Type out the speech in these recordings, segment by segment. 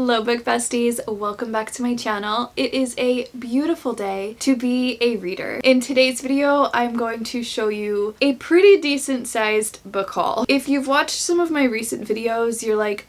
Hello book besties, welcome back to my channel. It is a beautiful day to be a reader. In today's video, I'm going to show you a pretty decent sized book haul. If you've watched some of my recent videos, you're like,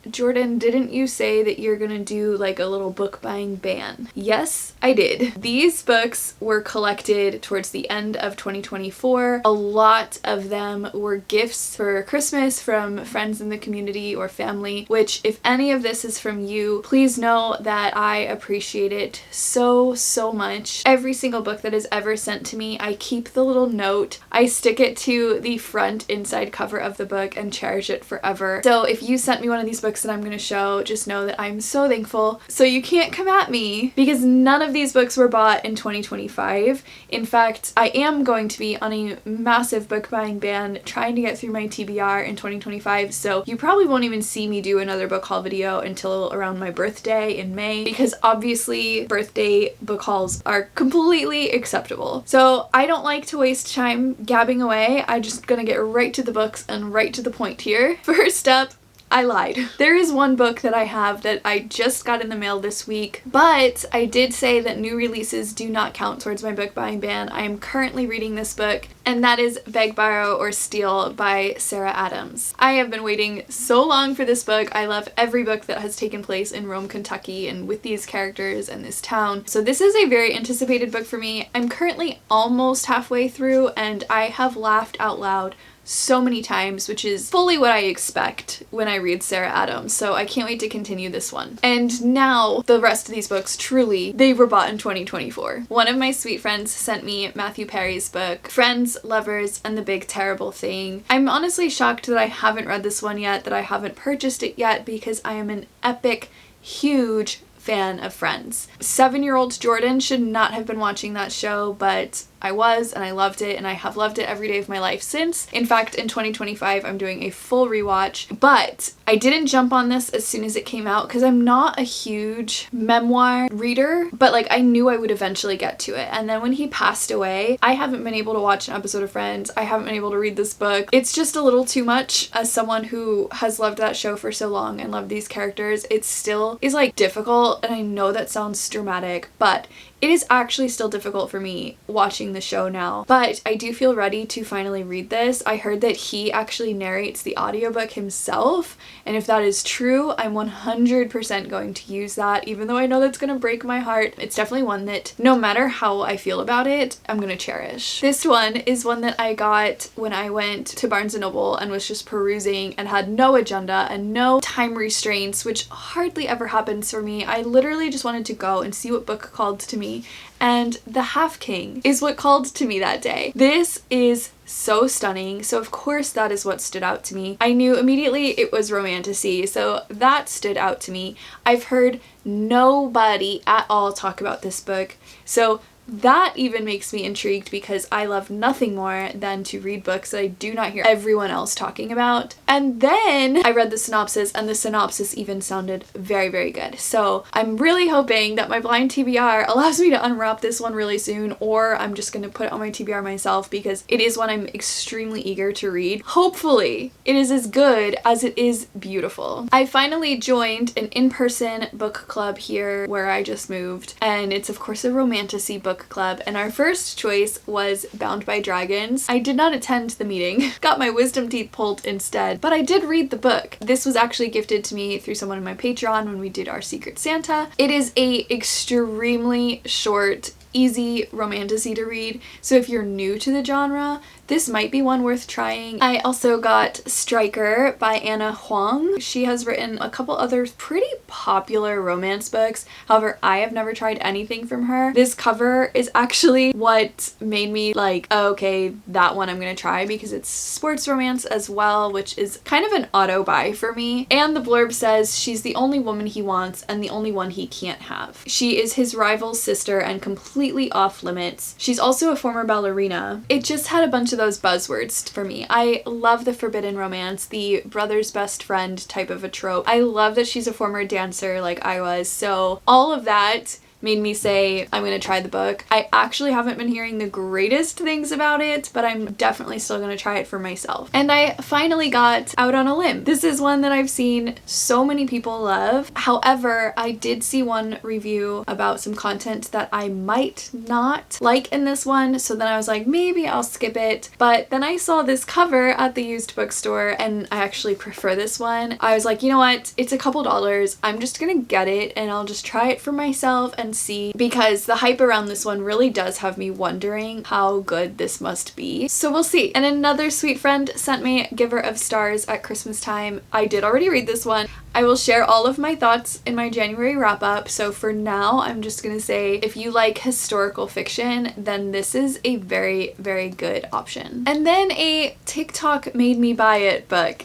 Jordan, didn't you say that you're gonna do like a little book buying ban? Yes, I did. These books were collected towards the end of 2024. A lot of them were gifts for Christmas from friends in the community or family, which if any of this is from you, please know that I appreciate it so much. Every single book that is ever sent to me, I keep the little note. I stick it to the front inside cover of the book and cherish it forever. So if you sent me one of these books that I'm going to show, just know that I'm so thankful. So you can't come at me because none of these books were bought in 2025. In fact, I am going to be on a massive book buying ban trying to get through my TBR in 2025, so you probably won't even see me do another book haul video until around my birthday in May, because obviously birthday book hauls are completely acceptable. So I don't like to waste time gabbing away. I'm just gonna get right to the books and right to the point here. First up, I lied. There is one book that I have that I just got in the mail this week, but I did say that new releases do not count towards my book buying ban. I am currently reading this book, and that is Beg, Borrow, or Steal by Sarah Adams. I have been waiting so long for this book. I love every book that has taken place in Rome, Kentucky, and with these characters and this town. So this is a very anticipated book for me. I'm currently almost halfway through, and I have laughed out loud so many times, which is fully what I expect when I read Sarah Adams, so I can't wait to continue this one. And now, the rest of these books, truly, they were bought in 2024. One of my sweet friends sent me Matthew Perry's book, Friends, Lovers, and the Big Terrible Thing. I'm honestly shocked that I haven't read this one yet, that I haven't purchased it yet, because I am an epic, huge fan of Friends. 7-year-old Jordan should not have been watching that show, but I was, and I loved it, and I have loved it every day of my life since. In fact, in 2025, I'm doing a full rewatch, but I didn't jump on this as soon as it came out because I'm not a huge memoir reader, but like I knew I would eventually get to it. And then when he passed away, I haven't been able to watch an episode of Friends. I haven't been able to read this book. It's just a little too much as someone who has loved that show for so long and loved these characters. It still is like difficult, and I know that sounds dramatic, but it is actually still difficult for me watching the show now, but I do feel ready to finally read this. I heard that he actually narrates the audiobook himself, and if that is true, I'm 100% going to use that, even though I know that's gonna break my heart. It's definitely one that, no matter how I feel about it, I'm gonna cherish. This one is one that I got when I went to Barnes & Noble and was just perusing and had no agenda and no time restraints, which hardly ever happens for me. I literally just wanted to go and see what book called to me, and The Half King is what called to me that day. This is so stunning, so of course that is what stood out to me. I knew immediately it was Romantasy, so that stood out to me. I've heard nobody at all talk about this book, so that even makes me intrigued because I love nothing more than to read books that I do not hear everyone else talking about. And then I read the synopsis, and the synopsis even sounded very good. So I'm really hoping that my blind TBR allows me to unwrap this one really soon, or I'm just gonna put it on my TBR myself because it is one I'm extremely eager to read. Hopefully it is as good as it is beautiful. I finally joined an in-person book club here where I just moved, and it's of course a Romantasy book club, and our first choice was Bound by Dragons. I did not attend the meeting, got my wisdom teeth pulled instead, but I did read the book. This was actually gifted to me through someone in my Patreon when we did our Secret Santa. It is a extremely short, easy romantasy to read, so if you're new to the genre, this might be one worth trying. I also got Striker by Anna Huang. She has written a couple other pretty popular romance books. However, I have never tried anything from her. This cover is actually what made me like, oh, okay, that one I'm gonna try, because it's sports romance as well, which is kind of an auto buy for me. And the blurb says she's the only woman he wants and the only one he can't have. She is his rival's sister and completely off limits. She's also a former ballerina. It just had a bunch of those buzzwords for me. I love the forbidden romance, the brother's best friend type of a trope. I love that she's a former dancer like I was, so all of that made me say I'm gonna try the book. I actually haven't been hearing the greatest things about it, but I'm definitely still gonna try it for myself. And I finally got Out on a Limb. This is one that I've seen so many people love. However, I did see one review about some content that I might not like in this one, so then I was like, maybe I'll skip it. But then I saw this cover at the used bookstore and I actually prefer this one. I was like, you know what? It's a couple dollars. I'm just gonna get it and I'll just try it for myself and see, because the hype around this one really does have me wondering how good this must be. So we'll see. And another sweet friend sent me Giver of Stars at Christmas time. I did already read this one. I will share all of my thoughts in my January wrap up. So for now, I'm just gonna say if you like historical fiction, then this is a very, very good option. And then a TikTok made me buy it book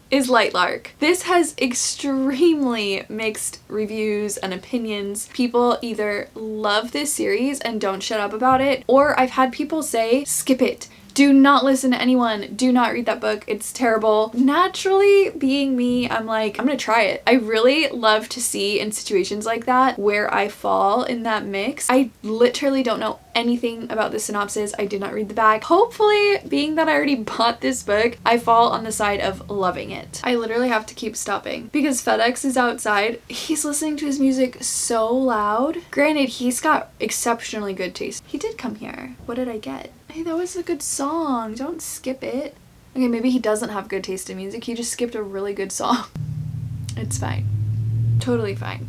is Lightlark. This has extremely mixed reviews and opinions. People either love this series and don't shut up about it, or I've had people say, skip it. Do not listen to anyone. Do not read that book. It's terrible. Naturally, being me, I'm like, I'm gonna try it. I really love to see in situations like that where I fall in that mix. I literally don't know anything about the synopsis. I did not read the back. Hopefully, being that I already bought this book, I fall on the side of loving it. I literally have to keep stopping because FedEx is outside. He's listening to his music so loud. Granted, he's got exceptionally good taste. He did come here. What did I get? Hey, that was a good song. Don't skip it. Okay, maybe he doesn't have good taste in music. He just skipped a really good song. It's fine. Totally fine.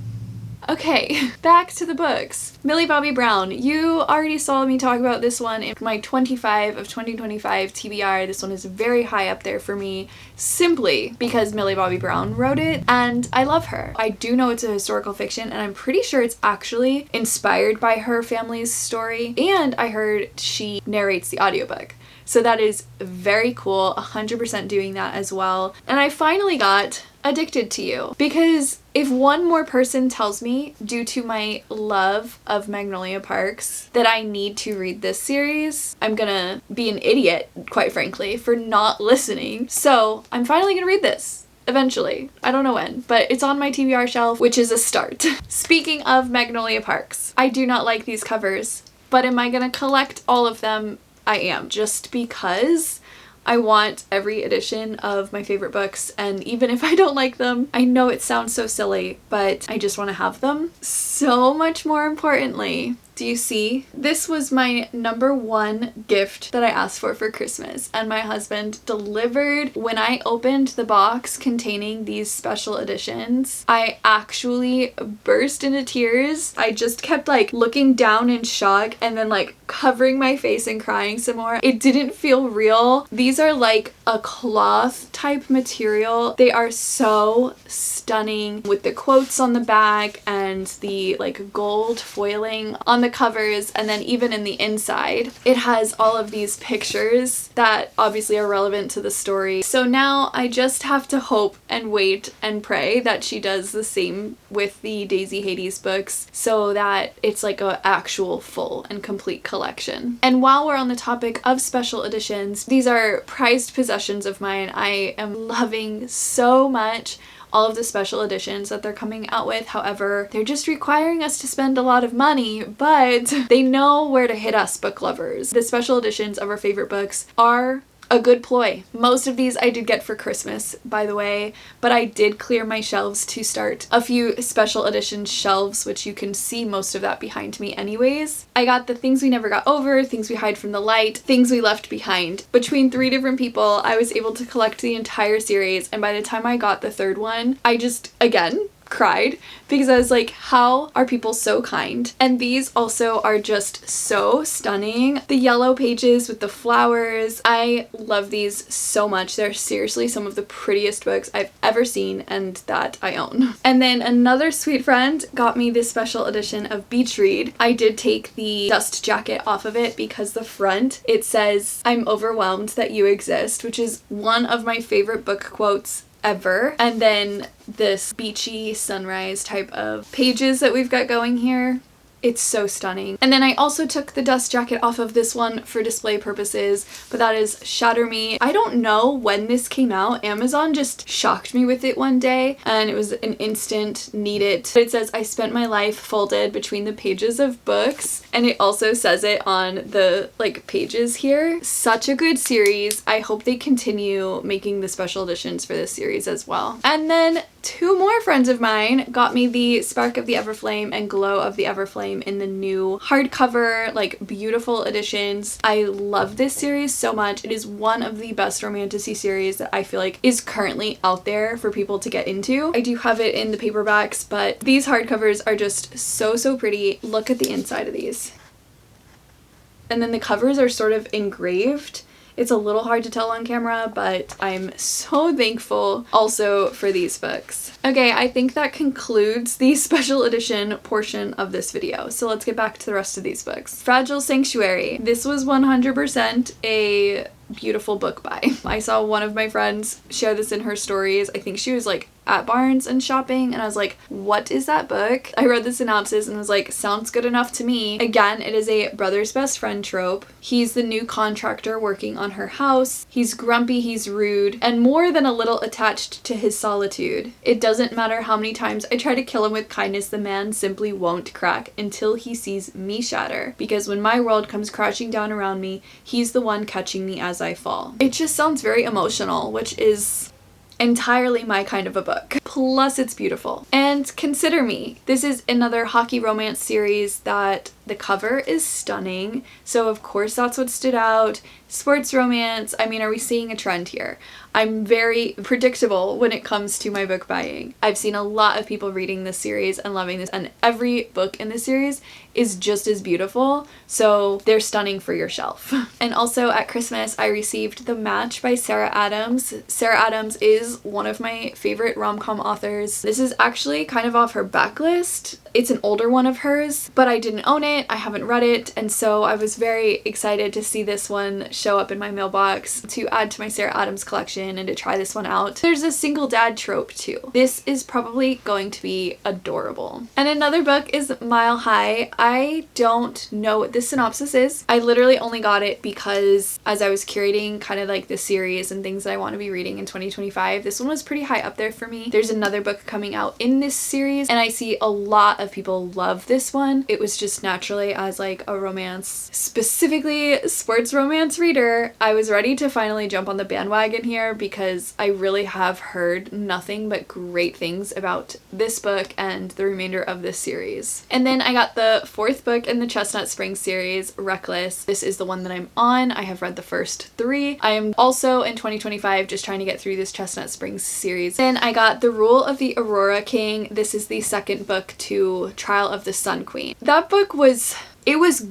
Okay, back to the books. Millie Bobby Brown. You already saw me talk about this one in my 25 of 2025 TBR. This one is very high up there for me simply because Millie Bobby Brown wrote it and I love her. I do know it's a historical fiction and I'm pretty sure it's actually inspired by her family's story, and I heard she narrates the audiobook. So that is very cool, 100% doing that as well. And I finally got Addicted to You because if one more person tells me, due to my love of Magnolia Parks, that I need to read this series, I'm gonna be an idiot, quite frankly, for not listening. So I'm finally gonna read this. Eventually. I don't know when, but it's on my TBR shelf, which is a start. Speaking of Magnolia Parks, I do not like these covers, but am I gonna collect all of them? I am, just because I want every edition of my favorite books, and even if I don't like them, I know it sounds so silly, but I just want to have them. So much more importantly, do you see? This was my #1 gift that I asked for Christmas, and my husband delivered. When I opened the box containing these special editions, I actually burst into tears. I just kept like looking down in shock and then like covering my face and crying some more. It didn't feel real. These are like a cloth type material. They are so stunning with the quotes on the back and the like gold foiling on the covers, and then even in the inside it has all of these pictures that obviously are relevant to the story. So now I just have to hope and wait and pray that she does the same with the Daisy Hades books so that it's like an actual full and complete collection. And while we're on the topic of special editions, these are prized possessions of mine. I am loving so much all of the special editions that they're coming out with. However, they're just requiring us to spend a lot of money, but they know where to hit us book lovers. The special editions of our favorite books are a good ploy. Most of these I did get for Christmas, by the way, but I did clear my shelves to start a few special edition shelves, which you can see most of that behind me anyways. I got the Things We Never Got Over, Things We Hide from the Light, Things We Left Behind. Between 3 different people, I was able to collect the entire series, and by the time I got the third one, I just, again, cried because I was like, how are people so kind? And these also are just so stunning. The yellow pages with the flowers, I love these so much. They're seriously some of the prettiest books I've ever seen and that I own. And then another sweet friend got me this special edition of Beach Read. I did take the dust jacket off of it because the front, it says, "I'm overwhelmed that you exist," which is one of my favorite book quotes ever. And then this beachy sunrise type of pages that we've got going here. It's so stunning. And then I also took the dust jacket off of this one for display purposes, but that is Shatter Me. I don't know when this came out. Amazon just shocked me with it one day and it was an instant need it. It says, I spent my life folded between the pages of books, and it also says it on the like pages here. Such a good series. I hope they continue making the special editions for this series as well. And then two more friends of mine got me the Spark of the Everflame and Glow of the Everflame in the new hardcover, like beautiful editions. I love this series so much. It is one of the best Romantasy series that I feel like is currently out there for people to get into. I do have it in the paperbacks, but these hardcovers are just so pretty. Look at the inside of these. And then the covers are sort of engraved. It's a little hard to tell on camera, but I'm so thankful also for these books. Okay, I think that concludes the special edition portion of this video. So let's get back to the rest of these books. Fragile Sanctuary. This was 100% a beautiful book buy. I saw one of my friends share this in her stories. I think she was like at Barnes and shopping, and I was like, what is that book? I read the synopsis and was like, sounds good enough to me. Again, it is a brother's best friend trope. He's the new contractor working on her house. He's grumpy, he's rude, and more than a little attached to his solitude. It doesn't matter how many times I try to kill him with kindness, the man simply won't crack until he sees me shatter, because when my world comes crashing down around me, he's the one catching me as I fall. It just sounds very emotional, which is entirely my kind of a book. Plus it's beautiful. And Consider Me. This is another hockey romance series that the cover is stunning. So of course that's what stood out. Sports romance. I mean, are we seeing a trend here? I'm very predictable when it comes to my book buying. I've seen a lot of people reading this series and loving this, and every book in this series is just as beautiful, so they're stunning for your shelf. And also at Christmas, I received The Match by Sarah Adams. Sarah Adams is one of my favorite rom-com authors. This is actually kind of off her backlist. It's an older one of hers, but I didn't own it, I haven't read it, and so I was very excited to see this one show up in my mailbox to add to my Sarah Adams collection and to try this one out. There's a single dad trope too. This is probably going to be adorable. And another book is Mile High. I don't know what this synopsis is. I literally only got it because as I was curating kind of like the series and things that I want to be reading in 2025, this one was pretty high up there for me. There's another book coming out in this series and I see a lot of people love this one. It was just naturally, as like a romance, specifically sports romance reader, I was ready to finally jump on the bandwagon here because I really have heard nothing but great things about this book and the remainder of this series. And then I got the fourth book in the Chestnut Springs series, Reckless. This is the one that I'm on. I have read the first 3. I am also in 2025 just trying to get through this Chestnut Springs series. Then I got The Rule of the Aurora King. This is the second book to Trial of the Sun Queen. That book was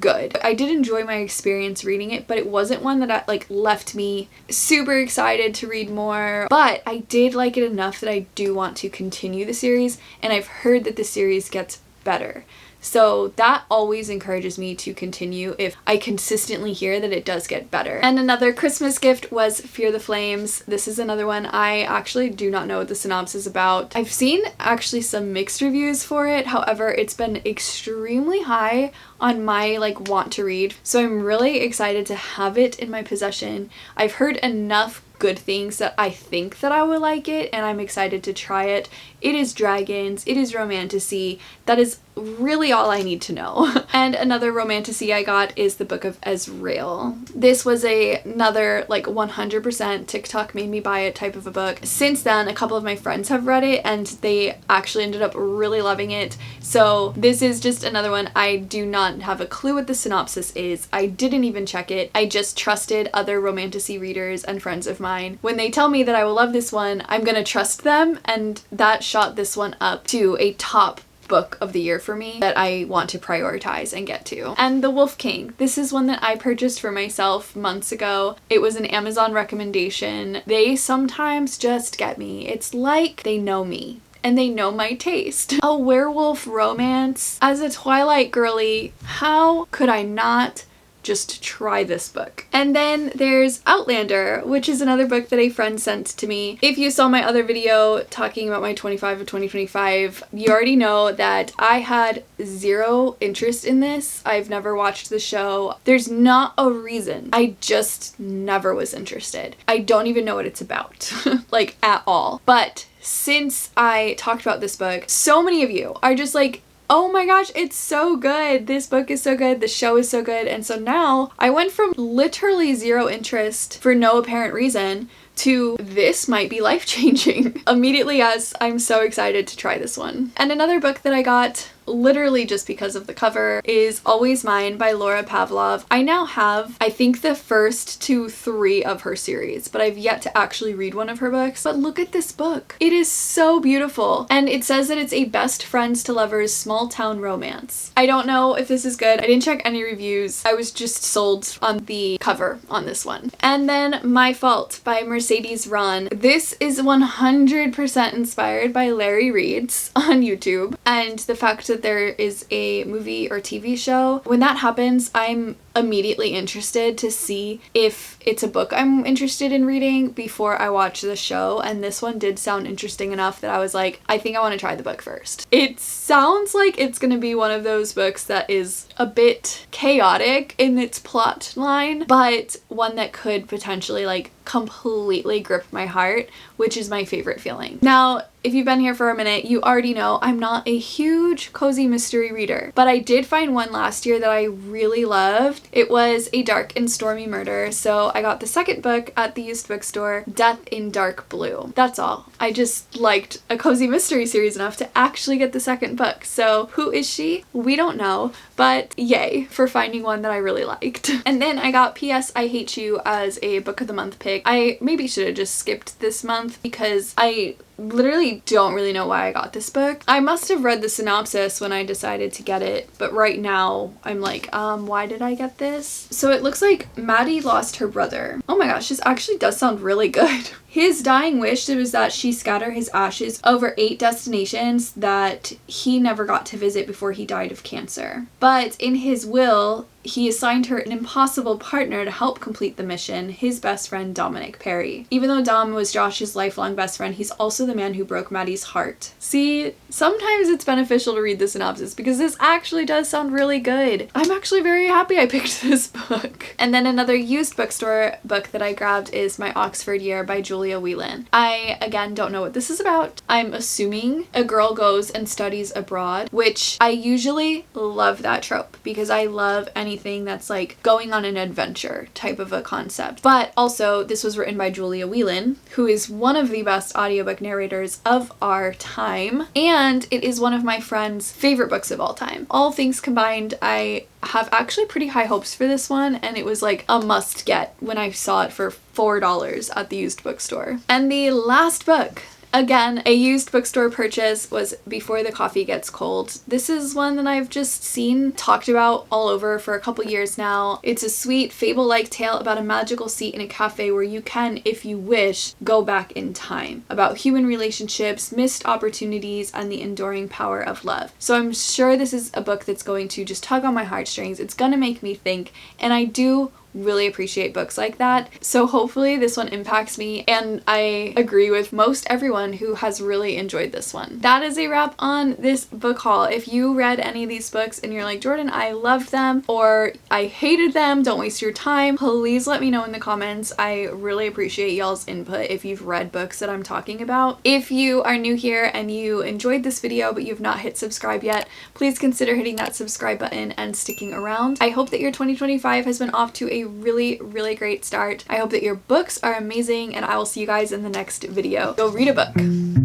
good. I did enjoy my experience reading it, but it wasn't one that left me super excited to read more. But I did like it enough that I do want to continue the series, and I've heard that the series gets better. So that always encourages me to continue if I consistently hear that it does get better. And another Christmas gift was Fear the Flames. This is another one I actually do not know what the synopsis is about. I've seen actually some mixed reviews for it. However, it's been extremely high on my want to read. So I'm really excited to have it in my possession. I've heard enough good things that I think that I will like it, and I'm excited to try it. It is dragons, it is romantasy. That is really all I need to know. And another romantasy I got is the Book of Ezreal. This was another 100% TikTok made me buy it type of a book. Since then, a couple of my friends have read it and they actually ended up really loving it. So this is just another one. I do not have a clue what the synopsis is. I didn't even check it. I just trusted other romantasy readers and friends of mine. When they tell me that I will love this one, I'm gonna trust them, and that shot this one up to a top book of the year for me that I want to prioritize and get to. And The Wolf King. This is one that I purchased for myself months ago. It was an Amazon recommendation. They sometimes just get me. It's like they know me and they know my taste. A werewolf romance. As a Twilight girly, how could I not just try this book. And then there's Outlander, which is another book that a friend sent to me. If you saw my other video talking about my 25 of 2025, you already know that I had zero interest in this. I've never watched the show. There's not a reason. I just never was interested. I don't even know what it's about, like at all. But since I talked about this book, so many of you are just like, oh my gosh, it's so good. This book is so good. The show is so good. And so now I went from literally zero interest for no apparent reason to this might be life-changing. Immediately, yes, I'm so excited to try this one. And another book that I got literally just because of the cover is Always Mine by Laura Pavlov. I now have, I think, the first 2-3 of her series, but I've yet to actually read one of her books. But look at this book. It is so beautiful. And it says that it's a best friends to lovers small town romance. I don't know if this is good. I didn't check any reviews. I was just sold on the cover on this one. And then My Fault by Mercedes Ron. This is 100% inspired by Larry Reed's on YouTube, and the fact that there is a movie or TV show, when that happens, I'm immediately interested to see if it's a book I'm interested in reading before I watch the show, and this one did sound interesting enough that I was like, I think I want to try the book first. It sounds like it's gonna be one of those books that is a bit chaotic in its plot line, but one that could potentially like completely grip my heart, which is my favorite feeling. Now, if you've been here for a minute, you already know I'm not a huge cozy mystery reader, but I did find one last year that I really loved. It was A Dark and Stormy Murder, so I got the second book at the used bookstore, Death in Dark Blue. That's all. I just liked a cozy mystery series enough to actually get the second book. So who is she? We don't know, but yay for finding one that I really liked. And then I got P.S. I Hate You as a book of the month pick. I maybe should have just skipped this month because I literally don't really know why I got this book. I must have read the synopsis when I decided to get it, but right now I'm like, why did I get this? So it looks like Maddie lost her brother. Oh my gosh, this actually does sound really good. His dying wish was that she scatter his ashes over 8 destinations that he never got to visit before he died of cancer. But in his will, he assigned her an impossible partner to help complete the mission, his best friend Dominic Perry. Even though Dom was Josh's lifelong best friend, he's also the man who broke Maddie's heart. See, sometimes it's beneficial to read the synopsis because this actually does sound really good. I'm actually very happy I picked this book. And then another used bookstore book that I grabbed is My Oxford Year by Julia Whelan. I, again, don't know what this is about. I'm assuming a girl goes and studies abroad, which I usually love that trope because I love anything that's like going on an adventure type of a concept. But also, this was written by Julia Whelan, who is one of the best audiobook narrators of our time, and it is one of my friend's favorite books of all time. All things combined, I have actually pretty high hopes for this one, and it was like a must get when I saw it for $4 at the used bookstore. And the last book, again, a used bookstore purchase, was Before the Coffee Gets Cold. This is one that I've just seen talked about all over for a couple years now. It's a sweet, fable-like tale about a magical seat in a cafe where you can, if you wish, go back in time. About human relationships, missed opportunities, and the enduring power of love. So I'm sure this is a book that's going to just tug on my heartstrings. It's gonna make me think, and I do really appreciate books like that. So hopefully this one impacts me, and I agree with most everyone who has really enjoyed this one. That is a wrap on this book haul. If you read any of these books and you're like, Jordan, I loved them, or I hated them, don't waste your time, please let me know in the comments. I really appreciate y'all's input if you've read books that I'm talking about. If you are new here and you enjoyed this video but you've not hit subscribe yet, please consider hitting that subscribe button and sticking around. I hope that your 2025 has been off to a really great start. I hope that your books are amazing, and I will see you guys in the next video. Go read a book.